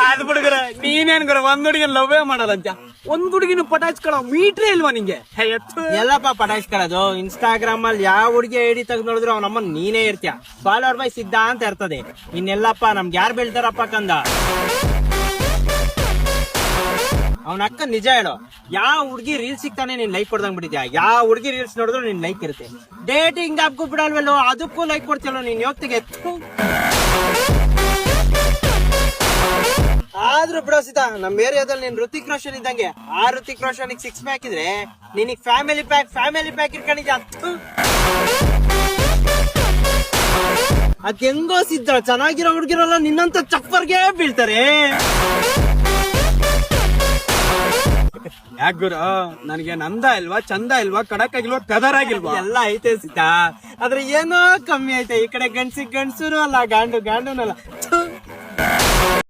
ಅದ್ ಬಿಡುಗರ ನೀನೇನ್ ಗುರ ಒಂದ್ ಹುಡುಗಿನ ಲವ್ವೇ ಮಾಡಲ್ಲ ಅಂತ ಒಂದ್ ಹುಡುಗಿನ ಪಟಾಯಿಸ್ಕೊಳ್ಳೋ ಮೀಟ್ರೇ ಇಲ್ವಾ ನಿಂಗೆ? ಎಲ್ಲಪ್ಪ ಪಟಾಯಿಸ್ಕೊಳ್ಳೋದು? ಇನ್ಸ್ಟಾಗ್ರಾಮ್ ಅಲ್ಲಿ ಯಾವ ಹುಡುಗಿ ಐಡಿ ತೆಗ್ದು ನೋಡಿದ್ರು ಅವನಮ್ಮ ನೀನೇ ಇರ್ತೀಯ. ಫಾಲೋವರ್ ಬೈ ಸಿದ್ಧ ಅಂತ ಇರ್ತದೆ. ಇನ್ನೆಲ್ಲಪ್ಪ ನಮ್ಗೆ ಯಾರು ಬೀಳ್ತಾರಪ್ಪ ಕಂದ? ಅವನ ಅಕ್ಕ ನಿಜ ಹೇಳು, ಯಾವ ಹುಡುಗಿ ರೀಲ್ಸ್ ಸಿಗ್ತಾನೆ ನೀನ್ ಲೈಕ್ ಕೊಡ್ದಂಗ್ ಬಿಟ್ಟಿದ್ಯಾ? ಯಾವ ಹುಡುಗಿ ರೀಲ್ಸ್ ನೋಡಿದ್ರು ನಿನ್ ಲೈಕ್ ಇರುತ್ತೆ. ಡೇಟಿಂಗ್ ಆಪ್ಗೂ ಬಿಡಲ್ವಲ್ಲೋ, ಅದಕ್ಕೂ ಲೈಕ್ ಕೊಡ್ತಿಯಲ್ಲ ನೀನ್ ಯೋಗ್ತಿಗೆ. ಆದ್ರೂ ಬಿಡೋ ಸೀತಾ, ನಮ್ ಏರಿಯಾದಲ್ಲಿ ನೀನ್ ಋತಿಕ್ ರೋಷನ್ ಇದ್ದಂಗೆ. ಆ ಋತಿಕ್ ರೋಷನ್ 6 ಪ್ಯಾಕ್ ಇದ್ರೆ ನಿನಗ್ ಫ್ಯಾಮಿಲಿ ಪ್ಯಾಕ್ ಇಟ್ಕೊಂಡಿದ್ಯಾ? ಅದ್ ಹೆಂಗೋ ಸಿದ್ಧ, ಚೆನ್ನಾಗಿರೋ ಹುಡುಗಿರಲ್ಲ ನಿನ್ನಂತ ಚಪ್ಪರ್ಗೆ ಬೀಳ್ತಾರೆ. ಯಾಕ ಗುರು, ನನಗೆ ನಂದ ಇಲ್ವಾ, ಚಂದ ಇಲ್ವಾ, ಕಡಕ್ ಆಗಿಲ್ವಾ, ಕದರ್ ಆಗಿಲ್ವಾ? ಎಲ್ಲ ಐತೆ ಸೀತಾ, ಆದ್ರೆ ಏನೋ ಕಮ್ಮಿ ಐತೆ. ಈ ಕಡೆ ಗಂಡ್ಸಿಗ್ ಗಂಡ್ಸೂನು ಅಲ್ಲ, ಗಾಂಡುನಲ್ಲ.